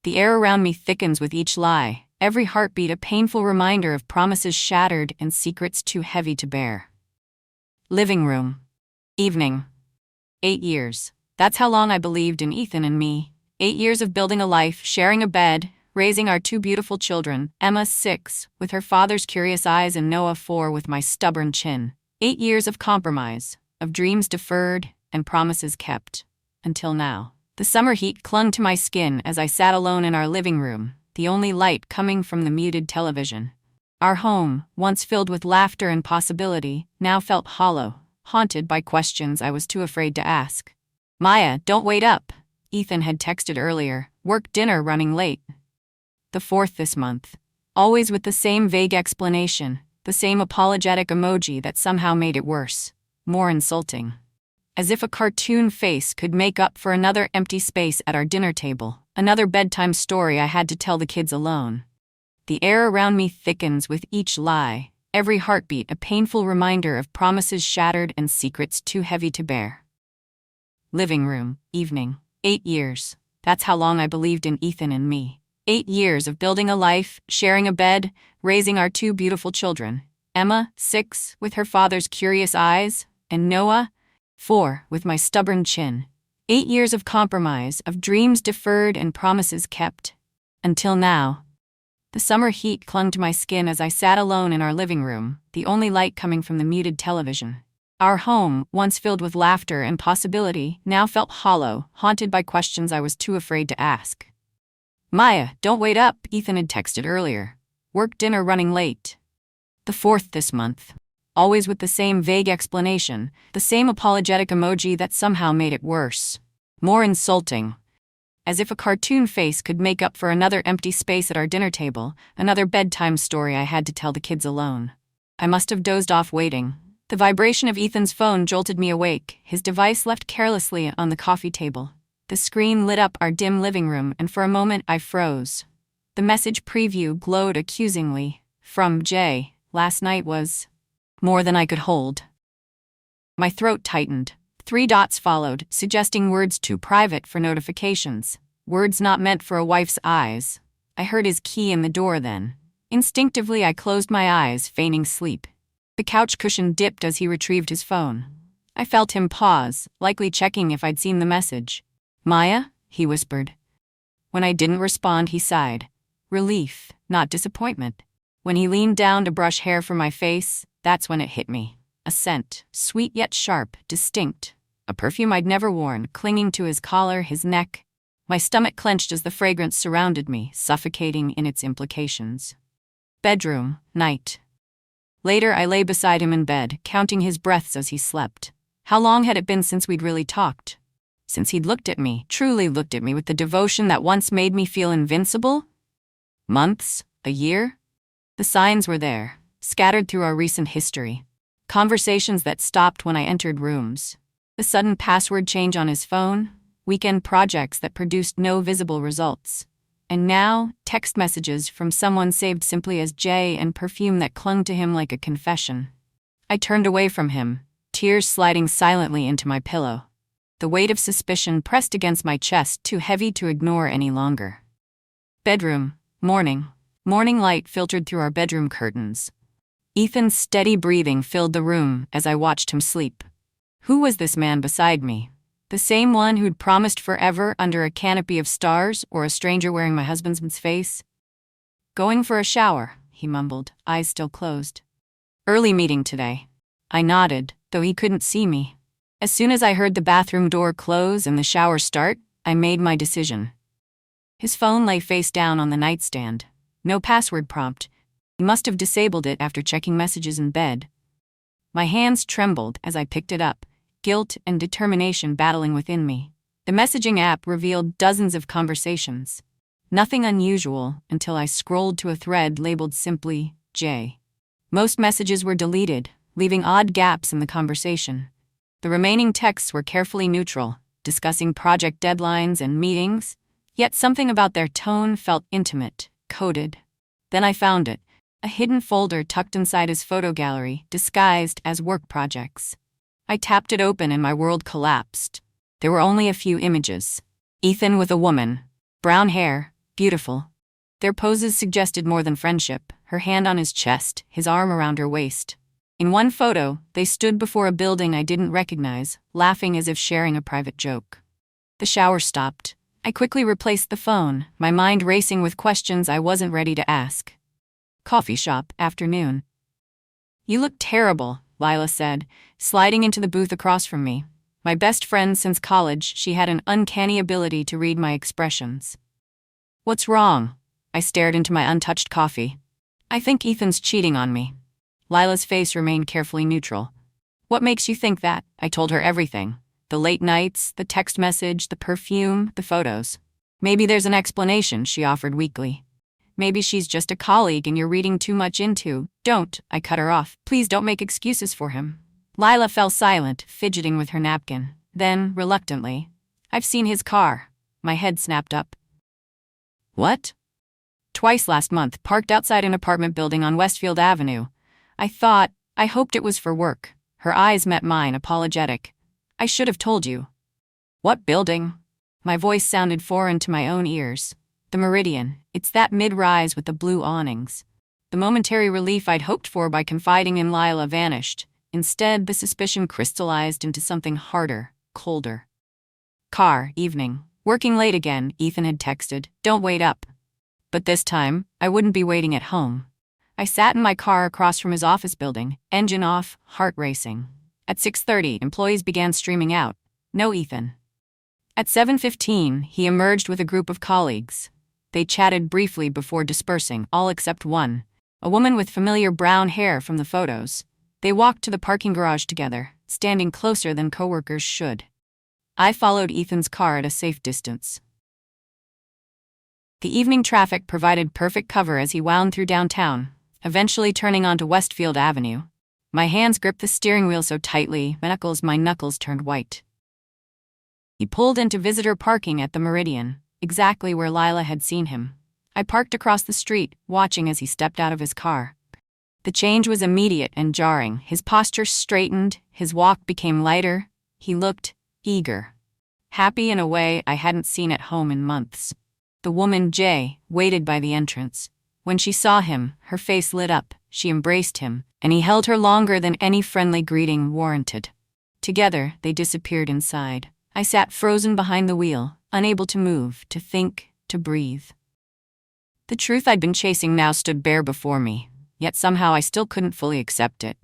The air around me thickens with each lie, every heartbeat a painful reminder of promises shattered and secrets too heavy to bear. Living room. Evening. 8 years. That's how long I believed in Ethan and me. 8 years of building a life, sharing a bed, raising our 2 beautiful children, Emma, 6, with her father's curious eyes, and Noah, 4, with my stubborn chin. 8 years of compromise, of dreams deferred and promises kept. Until now. The summer heat clung to my skin as I sat alone in our living room, the only light coming from the muted television. Our home, once filled with laughter and possibility, now felt hollow, haunted by questions I was too afraid to ask. "Maya, don't wait up," Ethan had texted earlier. "Work dinner running late." The 4th this month. Always with the same vague explanation, the same apologetic emoji that somehow made it worse, more insulting. As if a cartoon face could make up for another empty space at our dinner table, another bedtime story I had to tell the kids alone. The air around me thickens with each lie, every heartbeat a painful reminder of promises shattered and secrets too heavy to bear. Living room. Evening. 8 years. That's how long I believed in Ethan and me. 8 years of building a life, sharing a bed, raising our 2 beautiful children. Emma, 6, with her father's curious eyes, and Noah, 4, with my stubborn chin. 8 years of compromise, of dreams deferred and promises kept. Until now. The summer heat clung to my skin as I sat alone in our living room, the only light coming from the muted television. Our home, once filled with laughter and possibility, now felt hollow, haunted by questions I was too afraid to ask. "Maya, don't wait up," Ethan had texted earlier. "Work dinner running late." The 4th this month. Always with the same vague explanation, the same apologetic emoji that somehow made it worse, more insulting. As if a cartoon face could make up for another empty space at our dinner table, another bedtime story I had to tell the kids alone. I must have dozed off waiting. The vibration of Ethan's phone jolted me awake, his device left carelessly on the coffee table. The screen lit up our dim living room, and for a moment I froze. The message preview glowed accusingly. From Jay. Last night was more than I could hold. My throat tightened. 3 dots followed, suggesting words too private for notifications. Words not meant for a wife's eyes. I heard his key in the door then. Instinctively I closed my eyes, feigning sleep. The couch cushion dipped as he retrieved his phone. I felt him pause, likely checking if I'd seen the message. "Maya?" he whispered. When I didn't respond, he sighed. Relief, not disappointment. When he leaned down to brush hair from my face, that's when it hit me. A scent, sweet yet sharp, distinct. A perfume I'd never worn, clinging to his collar, his neck. My stomach clenched as the fragrance surrounded me, suffocating in its implications. Bedroom. Night. Later I lay beside him in bed, counting his breaths as he slept. How long had it been since we'd really talked? Since he'd looked at me, truly looked at me with the devotion that once made me feel invincible? Months? A year? The signs were there, scattered through our recent history. Conversations that stopped when I entered rooms. The sudden password change on his phone. Weekend projects that produced no visible results. And now, text messages from someone saved simply as J and perfume that clung to him like a confession. I turned away from him, tears sliding silently into my pillow. The weight of suspicion pressed against my chest, too heavy to ignore any longer. Bedroom. Morning. Morning light filtered through our bedroom curtains. Ethan's steady breathing filled the room as I watched him sleep. Who was this man beside me? The same one who'd promised forever under a canopy of stars, or a stranger wearing my husband's face? "Going for a shower," he mumbled, eyes still closed. "Early meeting today." I nodded, though he couldn't see me. As soon as I heard the bathroom door close and the shower start, I made my decision. His phone lay face down on the nightstand. No password prompt. He must have disabled it after checking messages in bed. My hands trembled as I picked it up, guilt and determination battling within me. The messaging app revealed dozens of conversations. Nothing unusual until I scrolled to a thread labeled simply J. Most messages were deleted, leaving odd gaps in the conversation. The remaining texts were carefully neutral, discussing project deadlines and meetings, yet something about their tone felt intimate, coded. Then I found it, a hidden folder tucked inside his photo gallery, disguised as work projects. I tapped it open and my world collapsed. There were only a few images. Ethan with a woman. Brown hair, beautiful. Their poses suggested more than friendship, her hand on his chest, his arm around her waist. In one photo, they stood before a building I didn't recognize, laughing as if sharing a private joke. The shower stopped. I quickly replaced the phone, my mind racing with questions I wasn't ready to ask. Coffee shop, afternoon. You look terrible, Lila said, sliding into the booth across from me. My best friend since college, she had an uncanny ability to read my expressions. What's wrong? I stared into my untouched coffee. I think Ethan's cheating on me. Lila's face remained carefully neutral. What makes you think that? I told her everything. The late nights, the text message, the perfume, the photos. Maybe there's an explanation, she offered weakly. Maybe she's just a colleague and you're reading too much into. Don't, I cut her off. Please don't make excuses for him. Lila fell silent, fidgeting with her napkin. Then, reluctantly, I've seen his car. My head snapped up. What? Twice last month, parked outside an apartment building on Westfield Avenue. I hoped it was for work. Her eyes met mine, apologetic. I should have told you. What building? My voice sounded foreign to my own ears. The Meridian. It's that mid-rise with the blue awnings. The momentary relief I'd hoped for by confiding in Lila vanished. Instead, the suspicion crystallized into something harder, colder. Car, evening. Working late again, Ethan had texted. Don't wait up. But this time, I wouldn't be waiting at home. I sat in my car across from his office building, engine off, heart racing. At 6:30, employees began streaming out. No Ethan. At 7:15, he emerged with a group of colleagues. They chatted briefly before dispersing, all except one, a woman with familiar brown hair from the photos. They walked to the parking garage together, standing closer than coworkers should. I followed Ethan's car at a safe distance. The evening traffic provided perfect cover as he wound through downtown, eventually turning onto Westfield Avenue. My hands gripped the steering wheel so tightly, my knuckles turned white. He pulled into visitor parking at the Meridian, exactly where Lila had seen him. I parked across the street, watching as he stepped out of his car. The change was immediate and jarring. His posture straightened, his walk became lighter. He looked eager. Happy in a way I hadn't seen at home in months. The woman, Jay, waited by the entrance. When she saw him, her face lit up. She embraced him, and he held her longer than any friendly greeting warranted. Together, they disappeared inside. I sat frozen behind the wheel, unable to move, to think, to breathe. The truth I'd been chasing now stood bare before me, yet somehow I still couldn't fully accept it.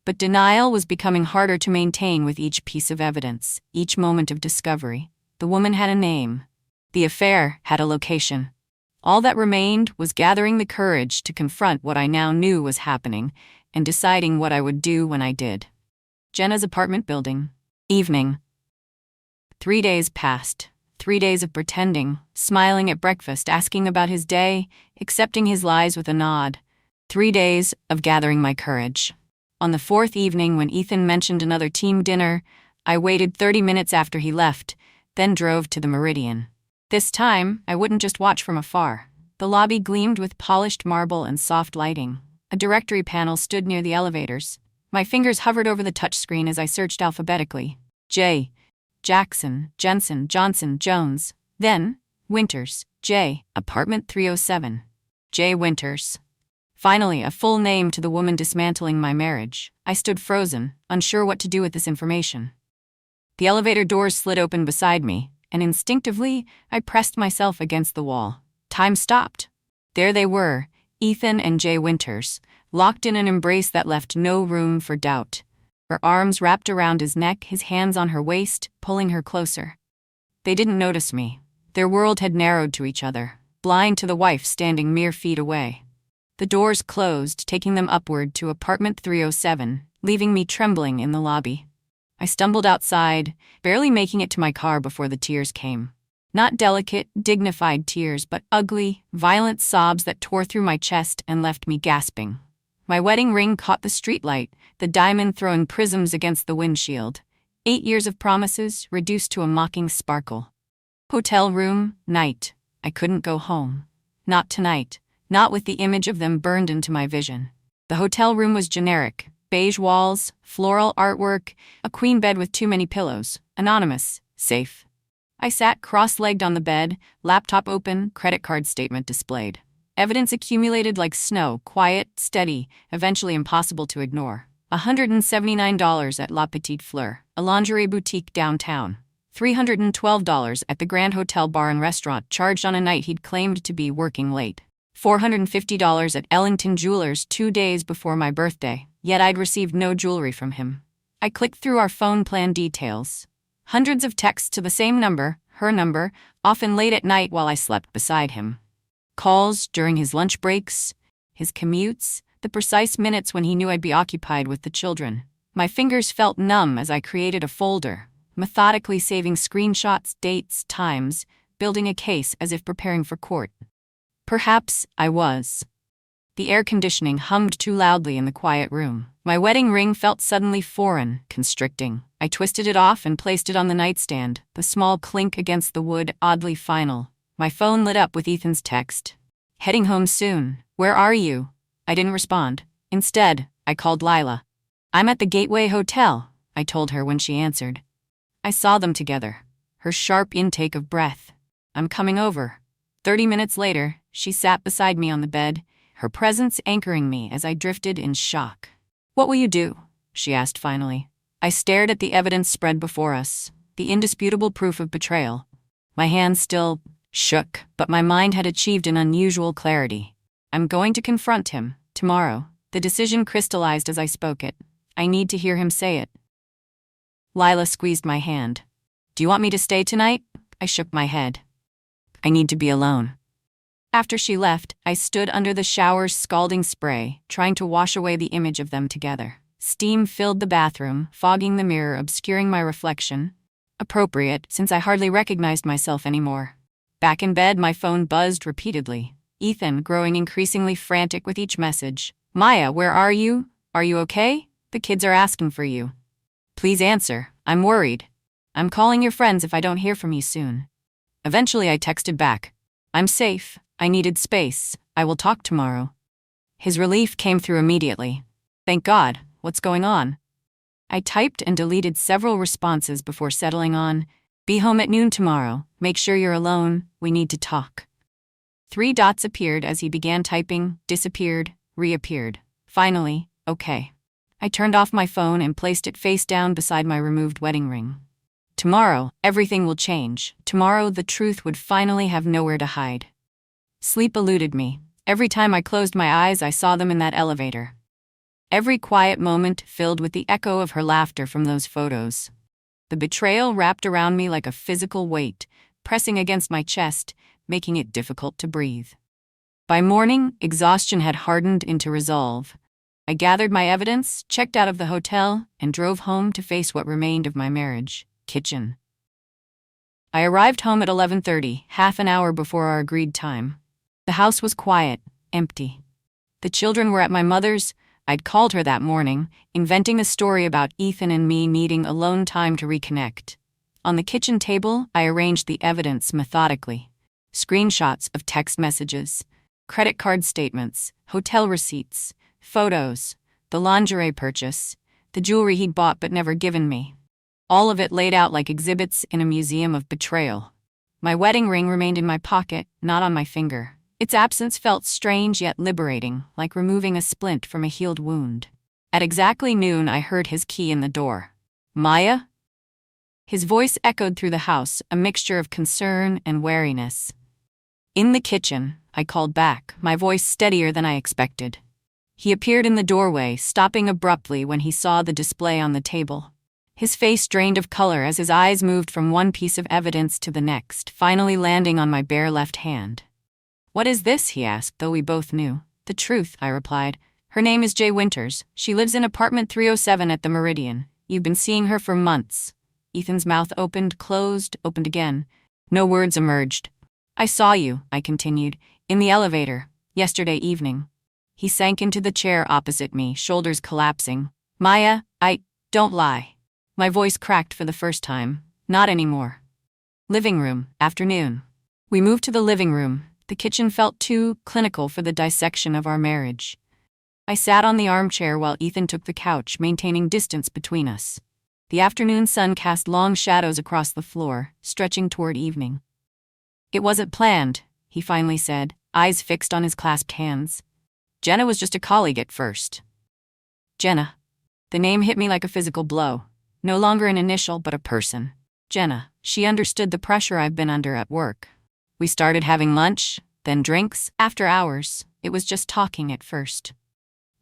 But denial was becoming harder to maintain with each piece of evidence, each moment of discovery. The woman had a name. The affair had a location. All that remained was gathering the courage to confront what I now knew was happening and deciding what I would do when I did. Jenna's apartment building. Evening. 3 days passed. 3 days of pretending, smiling at breakfast, asking about his day, accepting his lies with a nod. 3 days of gathering my courage. On the 4th evening, when Ethan mentioned another team dinner, I waited 30 minutes after he left, then drove to the Meridian. This time, I wouldn't just watch from afar. The lobby gleamed with polished marble and soft lighting. A directory panel stood near the elevators. My fingers hovered over the touchscreen as I searched alphabetically. J. Jackson, Jensen, Johnson, Jones. Then, Winters, J. Apartment 307. J. Winters. Finally, a full name to the woman dismantling my marriage. I stood frozen, unsure what to do with this information. The elevator doors slid open beside me, and instinctively, I pressed myself against the wall. Time stopped. There they were, Ethan and Jay Winters, locked in an embrace that left no room for doubt. Her arms wrapped around his neck, his hands on her waist, pulling her closer. They didn't notice me. Their world had narrowed to each other, blind to the wife standing mere feet away. The doors closed, taking them upward to apartment 307, leaving me trembling in the lobby. I stumbled outside, barely making it to my car before the tears came. Not delicate, dignified tears, but ugly, violent sobs that tore through my chest and left me gasping. My wedding ring caught the streetlight, the diamond throwing prisms against the windshield. 8 years of promises reduced to a mocking sparkle. Hotel room, night. I couldn't go home. Not tonight. Not with the image of them burned into my vision. The hotel room was generic. Beige walls, floral artwork, a queen bed with too many pillows. Anonymous. Safe. I sat cross-legged on the bed, laptop open, credit card statement displayed. Evidence accumulated like snow, quiet, steady, eventually impossible to ignore. $179 at La Petite Fleur, a lingerie boutique downtown. $312 at the Grand Hotel Bar and Restaurant, charged on a night he'd claimed to be working late. $450 at Ellington Jewelers 2 days before my birthday, yet I'd received no jewelry from him. I clicked through our phone plan details. Hundreds of texts to the same number, her number, often late at night while I slept beside him. Calls during his lunch breaks, his commutes, the precise minutes when he knew I'd be occupied with the children. My fingers felt numb as I created a folder, methodically saving screenshots, dates, times, building a case as if preparing for court. Perhaps I was. The air conditioning hummed too loudly in the quiet room. My wedding ring felt suddenly foreign, constricting. I twisted it off and placed it on the nightstand, the small clink against the wood oddly final. My phone lit up with Ethan's text. "Heading home soon. Where are you?" I didn't respond. Instead, I called Lila. "I'm at the Gateway Hotel," I told her when she answered. I saw them together. Her sharp intake of breath. "I'm coming over." 30 minutes later, she sat beside me on the bed, her presence anchoring me as I drifted in shock. "What will you do?" she asked finally. I stared at the evidence spread before us, the indisputable proof of betrayal. My hands still shook, but my mind had achieved an unusual clarity. I'm going to confront him, tomorrow. The decision crystallized as I spoke it. I need to hear him say it. Lila squeezed my hand. "Do you want me to stay tonight?" I shook my head. "I need to be alone." After she left, I stood under the shower's scalding spray, trying to wash away the image of them together. Steam filled the bathroom, fogging the mirror, obscuring my reflection. Appropriate, since I hardly recognized myself anymore. Back in bed, my phone buzzed repeatedly. Ethan, growing increasingly frantic with each message. "Maya, where are you? Are you okay? The kids are asking for you. Please answer. I'm worried. I'm calling your friends if I don't hear from you soon." Eventually, I texted back. "I'm safe. I needed space. I will talk tomorrow." His relief came through immediately. "Thank God. What's going on?" I typed and deleted several responses before settling on, "Be home at noon tomorrow. Make sure you're alone. We need to talk." 3 dots appeared as he began typing, disappeared, reappeared. Finally, okay. I turned off my phone and placed it face down beside my removed wedding ring. Tomorrow, everything will change. Tomorrow, the truth would finally have nowhere to hide. Sleep eluded me. Every time I closed my eyes, I saw them in that elevator. Every quiet moment filled with the echo of her laughter from those photos. The betrayal wrapped around me like a physical weight, pressing against my chest, making it difficult to breathe. By morning, exhaustion had hardened into resolve. I gathered my evidence, checked out of the hotel, and drove home to face what remained of my marriage. Kitchen. I arrived home at 11:30, half an hour before our agreed time. The house was quiet, empty. The children were at my mother's. I'd called her that morning, inventing a story about Ethan and me needing alone time to reconnect. On the kitchen table, I arranged the evidence methodically. Screenshots of text messages, credit card statements, hotel receipts, photos, the lingerie purchase, the jewelry he'd bought but never given me. All of it laid out like exhibits in a museum of betrayal. My wedding ring remained in my pocket, not on my finger. Its absence felt strange yet liberating, like removing a splint from a healed wound. At exactly noon, I heard his key in the door. "Maya?" His voice echoed through the house, a mixture of concern and wariness. "In the kitchen," I called back, my voice steadier than I expected. He appeared in the doorway, stopping abruptly when he saw the display on the table. His face drained of color as his eyes moved from one piece of evidence to the next, finally landing on my bare left hand. "What is this?" he asked, though we both knew. "The truth," I replied. "Her name is Jay Winters. She lives in apartment 307 at the Meridian. You've been seeing her for months." Ethan's mouth opened, closed, opened again. No words emerged. "I saw you," I continued, "in the elevator, yesterday evening." He sank into the chair opposite me, shoulders collapsing. "Maya, don't lie." My voice cracked for the first time. "Not anymore." Living room, afternoon. We moved to the living room. The kitchen felt too clinical for the dissection of our marriage. I sat on the armchair while Ethan took the couch, maintaining distance between us. The afternoon sun cast long shadows across the floor, stretching toward evening. It wasn't planned, he finally said, eyes fixed on his clasped hands. Jenna was just a colleague at first. Jenna. The name hit me like a physical blow. No longer an initial, but a person. Jenna. She understood the pressure I've been under at work. We started having lunch, then drinks. After hours, it was just talking at first.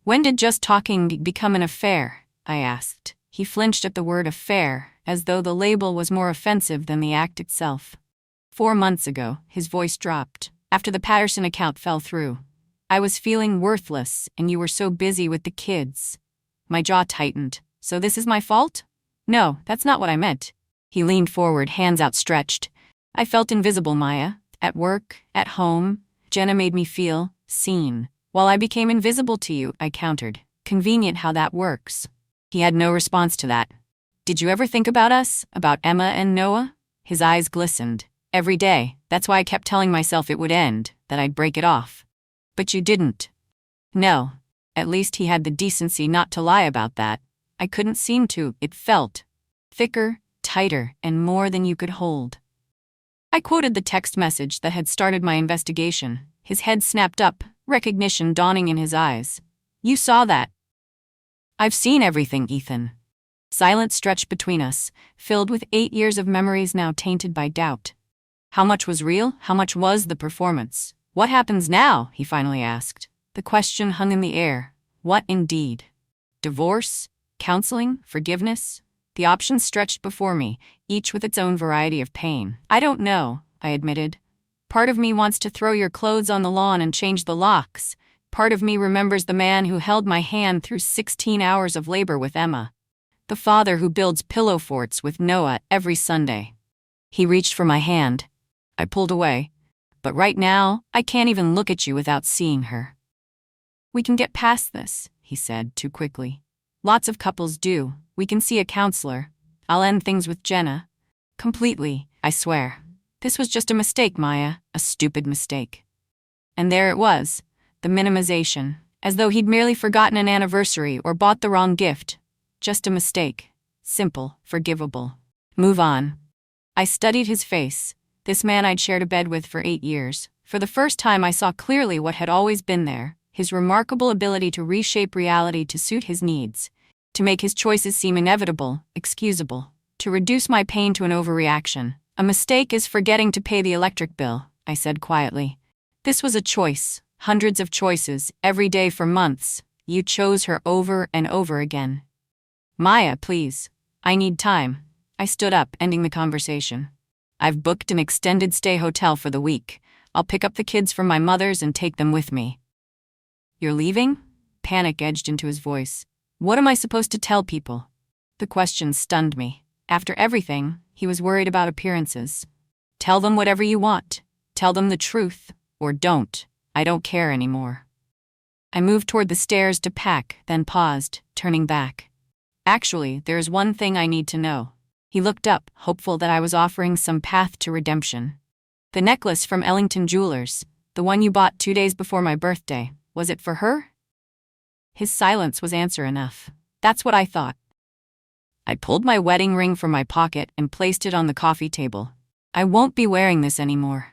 When did just talking become an affair? I asked. He flinched at the word affair, as though the label was more offensive than the act itself. 4 months ago, his voice dropped, after the Patterson account fell through. I was feeling worthless, and you were so busy with the kids. My jaw tightened. So this is my fault? No, that's not what I meant. He leaned forward, hands outstretched. I felt invisible, Maya. At work, at home. Jenna made me feel seen. While I became invisible to you, I countered. Convenient how that works. He had no response to that. Did you ever think about us? About Emma and Noah? His eyes glistened. Every day. That's why I kept telling myself it would end, that I'd break it off. But you didn't. No. At least he had the decency not to lie about that. I couldn't seem to. It felt thicker, tighter, and more than you could hold. I quoted the text message that had started my investigation. His head snapped up, recognition dawning in his eyes. You saw that. I've seen everything, Ethan. Silence stretched between us, filled with 8 years of memories now tainted by doubt. How much was real? How much was the performance? What happens now? He finally asked. The question hung in the air. What indeed? Divorce? Counseling? Forgiveness? The options stretched before me, each with its own variety of pain. I don't know, I admitted. Part of me wants to throw your clothes on the lawn and change the locks. Part of me remembers the man who held my hand through 16 hours of labor with Emma. The father who builds pillow forts with Noah every Sunday. He reached for my hand. I pulled away. But right now, I can't even look at you without seeing her. We can get past this, he said too quickly. Lots of couples do. We can see a counselor. I'll end things with Jenna. Completely, I swear. This was just a mistake, Maya, a stupid mistake. And there it was, the minimization, as though he'd merely forgotten an anniversary or bought the wrong gift. Just a mistake. Simple, forgivable. Move on. I studied his face, this man I'd shared a bed with for 8 years. For the first time I saw clearly what had always been there, his remarkable ability to reshape reality to suit his needs, to make his choices seem inevitable, excusable, to reduce my pain to an overreaction. A mistake is forgetting to pay the electric bill, I said quietly. This was a choice, hundreds of choices, every day for months. You chose her over and over again. Maya, please. I need time. I stood up, ending the conversation. I've booked an extended stay hotel for the week. I'll pick up the kids from my mother's and take them with me. You're leaving? Panic edged into his voice. What am I supposed to tell people? The question stunned me. After everything, he was worried about appearances. Tell them whatever you want. Tell them the truth. Or don't. I don't care anymore. I moved toward the stairs to pack, then paused, turning back. Actually, there is one thing I need to know. He looked up, hopeful that I was offering some path to redemption. The necklace from Ellington Jewelers, the one you bought 2 days before my birthday, was it for her? His silence was answer enough. That's what I thought. I pulled my wedding ring from my pocket and placed it on the coffee table. I won't be wearing this anymore.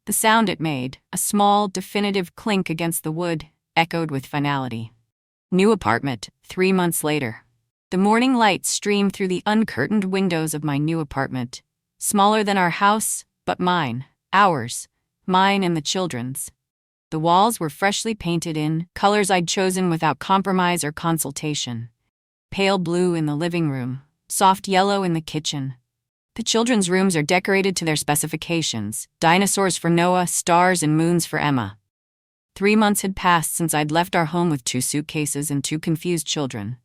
The sound it made, a small, definitive clink against the wood, echoed with finality. New apartment, 3 months later. The morning light streamed through the uncurtained windows of my new apartment. Smaller than our house, but mine, ours, mine and the children's. The walls were freshly painted in colors I'd chosen without compromise or consultation. Pale blue in the living room, soft yellow in the kitchen. The children's rooms are decorated to their specifications, dinosaurs for Noah, stars and moons for Emma. 3 months had passed since I'd left our home with 2 suitcases and 2 confused children.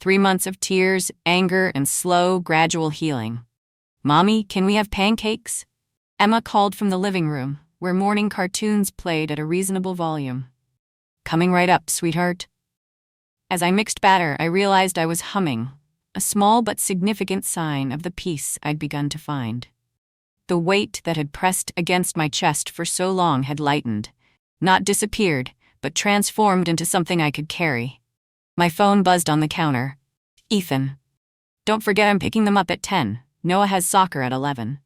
3 months of tears, anger, and slow, gradual healing. Mommy, can we have pancakes? Emma called from the living room, where morning cartoons played at a reasonable volume. Coming right up, sweetheart. As I mixed batter, I realized I was humming, a small but significant sign of the peace I'd begun to find. The weight that had pressed against my chest for so long had lightened, not disappeared, but transformed into something I could carry. My phone buzzed on the counter. Ethan. Don't forget I'm picking them up at 10. Noah has soccer at 11.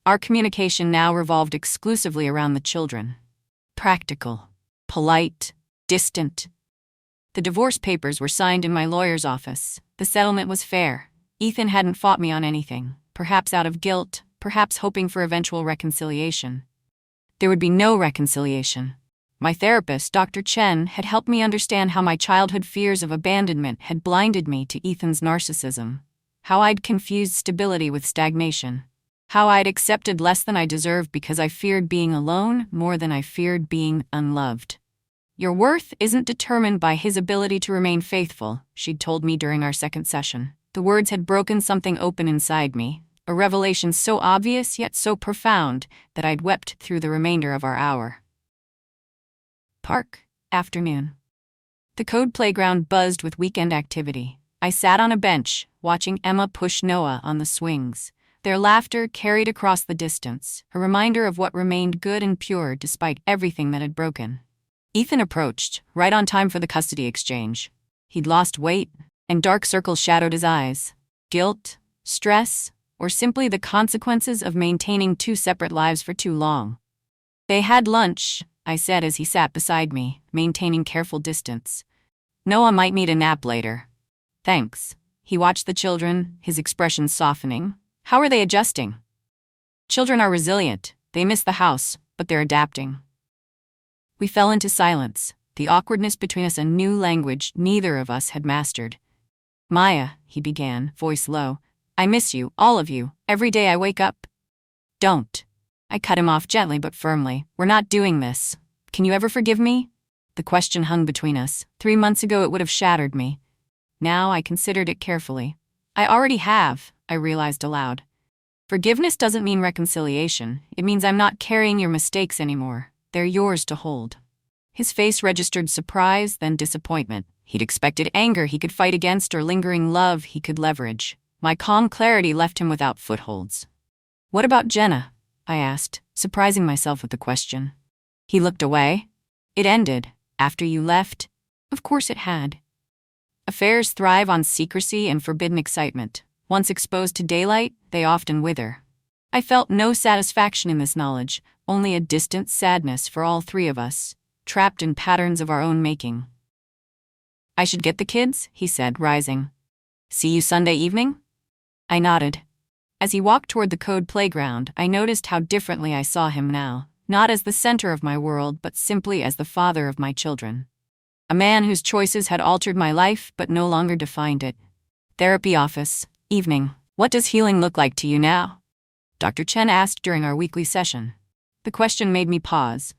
Our communication now revolved exclusively around the children. Practical, polite, distant. The divorce papers were signed in my lawyer's office. The settlement was fair. Ethan hadn't fought me on anything, perhaps out of guilt, perhaps hoping for eventual reconciliation. There would be no reconciliation. My therapist, Dr. Chen, had helped me understand how my childhood fears of abandonment had blinded me to Ethan's narcissism, how I'd confused stability with stagnation, how I'd accepted less than I deserved because I feared being alone more than I feared being unloved. Your worth isn't determined by his ability to remain faithful, she'd told me during our second session. The words had broken something open inside me, a revelation so obvious yet so profound that I'd wept through the remainder of our hour. Park, afternoon. The code playground buzzed with weekend activity. I sat on a bench, watching Emma push Noah on the swings. Their laughter carried across the distance, a reminder of what remained good and pure despite everything that had broken. Ethan approached, right on time for the custody exchange. He'd lost weight, and dark circles shadowed his eyes. Guilt, stress, or simply the consequences of maintaining two separate lives for too long. They had lunch, I said as he sat beside me, maintaining careful distance. Noah might need a nap later. Thanks. He watched the children, his expression softening. How are they adjusting? Children are resilient. They miss the house, but they're adapting. We fell into silence, the awkwardness between us a new language neither of us had mastered. Maya, he began, voice low, I miss you, all of you, every day I wake up. Don't. I cut him off gently but firmly. We're not doing this. Can you ever forgive me? The question hung between us. 3 months ago it would have shattered me. Now I considered it carefully. I already have, I realized aloud. Forgiveness doesn't mean reconciliation. It means I'm not carrying your mistakes anymore. They're yours to hold. His face registered surprise, then disappointment. He'd expected anger he could fight against or lingering love he could leverage. My calm clarity left him without footholds. What about Jenna? I asked, surprising myself with the question. He looked away. It ended. After you left? Of course it had. Affairs thrive on secrecy and forbidden excitement. Once exposed to daylight, they often wither. I felt no satisfaction in this knowledge, only a distant sadness for all three of us, trapped in patterns of our own making. I should get the kids, he said, rising. See you Sunday evening? I nodded. As he walked toward the code playground, I noticed how differently I saw him now, not as the center of my world, but simply as the father of my children. A man whose choices had altered my life but no longer defined it. Therapy office, evening. What does healing look like to you now? Dr. Chen asked during our weekly session. The question made me pause.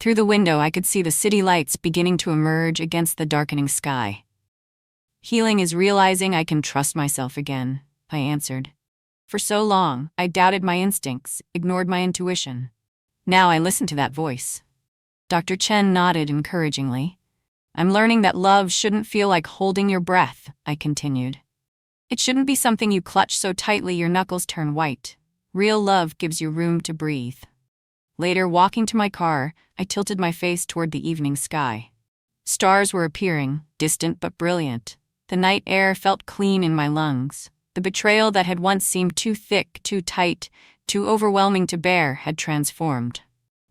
Through the window I could see the city lights beginning to emerge against the darkening sky. Healing is realizing I can trust myself again, I answered. For so long, I doubted my instincts, ignored my intuition. Now I listen to that voice. Dr. Chen nodded encouragingly. I'm learning that love shouldn't feel like holding your breath, I continued. It shouldn't be something you clutch so tightly your knuckles turn white. Real love gives you room to breathe. Later, walking to my car, I tilted my face toward the evening sky. Stars were appearing, distant but brilliant. The night air felt clean in my lungs. The betrayal that had once seemed too thick, too tight, too overwhelming to bear had transformed.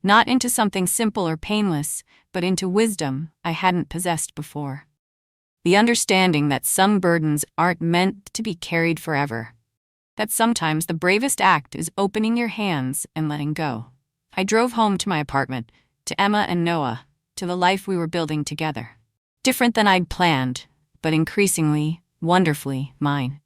Not into something simple or painless, but into wisdom I hadn't possessed before. The understanding that some burdens aren't meant to be carried forever. That sometimes the bravest act is opening your hands and letting go. I drove home to my apartment, to Emma and Noah, to the life we were building together. Different than I'd planned, but increasingly, wonderfully, mine.